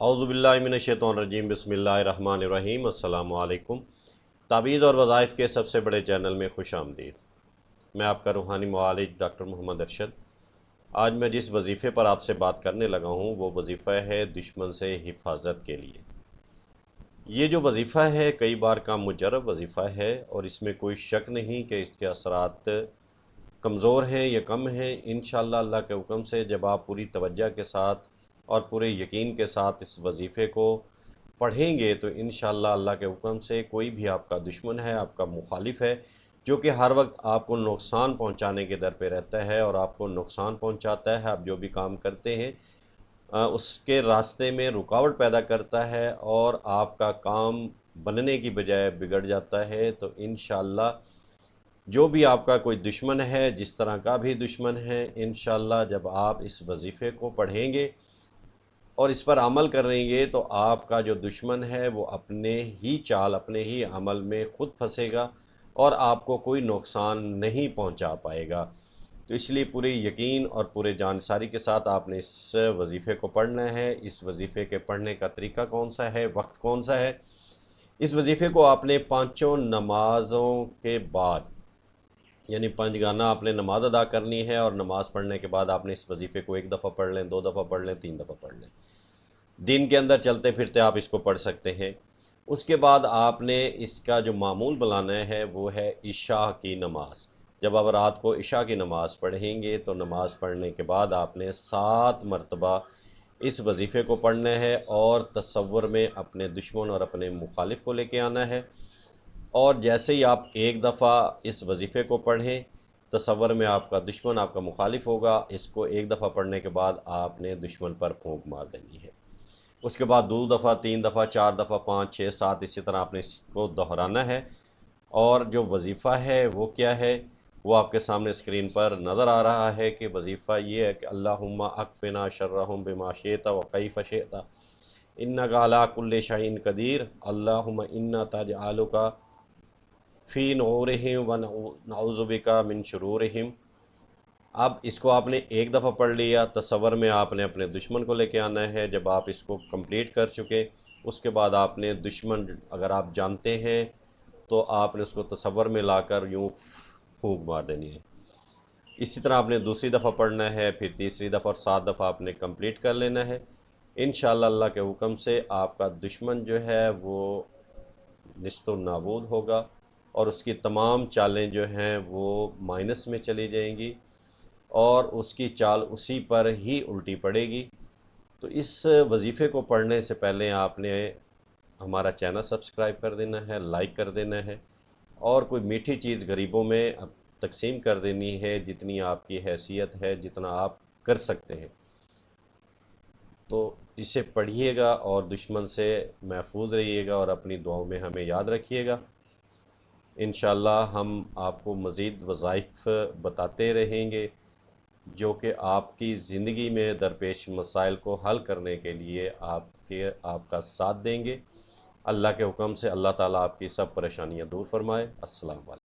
اعوذ باللہ من الشیطان الرجیم، بسم اللہ الرحمن الرحیم۔ السلام علیکم۔ تعویذ اور وظائف کے سب سے بڑے چینل میں خوش آمدید۔ میں آپ کا روحانی معالج ڈاکٹر محمد ارشد۔ آج میں جس وظیفے پر آپ سے بات کرنے لگا ہوں وہ وظیفہ ہے دشمن سے حفاظت کے لیے۔ یہ جو وظیفہ ہے کئی بار کا مجرب وظیفہ ہے اور اس میں کوئی شک نہیں کہ اس کے اثرات کمزور ہیں یا کم ہیں۔ انشاءاللہ اللہ کے حکم سے جب آپ پوری توجہ کے ساتھ اور پورے یقین کے ساتھ اس وظیفے کو پڑھیں گے تو انشاءاللہ اللہ کے حکم سے کوئی بھی آپ کا دشمن ہے، آپ کا مخالف ہے، جو کہ ہر وقت آپ کو نقصان پہنچانے کے در پہ رہتا ہے اور آپ کو نقصان پہنچاتا ہے، آپ جو بھی کام کرتے ہیں اس کے راستے میں رکاوٹ پیدا کرتا ہے اور آپ کا کام بننے کی بجائے بگڑ جاتا ہے، تو انشاءاللہ جو بھی آپ کا کوئی دشمن ہے، جس طرح کا بھی دشمن ہے، انشاءاللہ جب آپ اس وظیفے کو پڑھیں گے اور اس پر عمل کریں گے تو آپ کا جو دشمن ہے وہ اپنے ہی چال، اپنے ہی عمل میں خود پھنسے گا اور آپ کو کوئی نقصان نہیں پہنچا پائے گا۔ تو اس لیے پورے یقین اور پورے جانساری کے ساتھ آپ نے اس وظیفے کو پڑھنا ہے۔ اس وظیفے کے پڑھنے کا طریقہ کون سا ہے، وقت کون سا ہے؟ اس وظیفے کو آپ نے پانچوں نمازوں کے بعد، یعنی 5 گانا آپ نے نماز ادا کرنی ہے اور نماز پڑھنے کے بعد آپ نے اس وظیفے کو 1 دفعہ پڑھ لیں، 2 دفعہ پڑھ لیں، 3 دفعہ پڑھ لیں۔ دن کے اندر چلتے پھرتے آپ اس کو پڑھ سکتے ہیں۔ اس کے بعد آپ نے اس کا جو معمول بنانا ہے وہ ہے عشاء کی نماز۔ جب آپ رات کو عشاء کی نماز پڑھیں گے تو نماز پڑھنے کے بعد آپ نے 7 مرتبہ اس وظیفے کو پڑھنا ہے اور تصور میں اپنے دشمن اور اپنے مخالف کو لے کے آنا ہے، اور جیسے ہی آپ 1 دفعہ اس وظیفے کو پڑھیں، تصور میں آپ کا دشمن، آپ کا مخالف ہوگا۔ اس کو 1 دفعہ پڑھنے کے بعد آپ نے دشمن پر پھونک مار دینی ہے۔ اس کے بعد 2 دفعہ، 3 دفعہ، 4 دفعہ، 5، 6، 7، اسی طرح آپ نے اس کو دہرانا ہے۔ اور جو وظیفہ ہے وہ کیا ہے، وہ آپ کے سامنے اسکرین پر نظر آ رہا ہے کہ وظیفہ یہ ہے کہ اللہم اکفنا شرہم بما شئت وکیف شئت انک علی کل شیء قدیر اللہم انا تجعلک فی نورہم ونعوذ بک من شرورہم۔ اب اس کو آپ نے 1 دفعہ پڑھ لیا، تصور میں آپ نے اپنے دشمن کو لے کے آنا ہے۔ جب آپ اس کو کمپلیٹ کر چکے، اس کے بعد آپ نے دشمن اگر آپ جانتے ہیں تو آپ نے اس کو تصور میں لا کر یوں پھونک مار دینی ہے۔ اسی طرح آپ نے دوسری دفعہ پڑھنا ہے، پھر تیسری دفعہ اور 7 دفعہ آپ نے کمپلیٹ کر لینا ہے۔ انشاءاللہ اللہ کے حکم سے آپ کا دشمن جو ہے وہ نیست و نابود ہوگا اور اس کی تمام چالیں جو ہیں وہ مائنس میں چلی جائیں گی اور اس کی چال اسی پر ہی الٹی پڑے گی۔ تو اس وظیفے کو پڑھنے سے پہلے آپ نے ہمارا چینل سبسکرائب کر دینا ہے، لائک کر دینا ہے اور کوئی میٹھی چیز غریبوں میں تقسیم کر دینی ہے، جتنی آپ کی حیثیت ہے، جتنا آپ کر سکتے ہیں۔ تو اسے پڑھیے گا اور دشمن سے محفوظ رہیے گا اور اپنی دعاؤں میں ہمیں یاد رکھیے گا۔ انشاءاللہ ہم آپ کو مزید وظائف بتاتے رہیں گے جو کہ آپ کی زندگی میں درپیش مسائل کو حل کرنے کے لیے آپ کا ساتھ دیں گے۔ اللہ کے حکم سے اللہ تعالیٰ آپ کی سب پریشانیاں دور فرمائے۔ السلام علیکم۔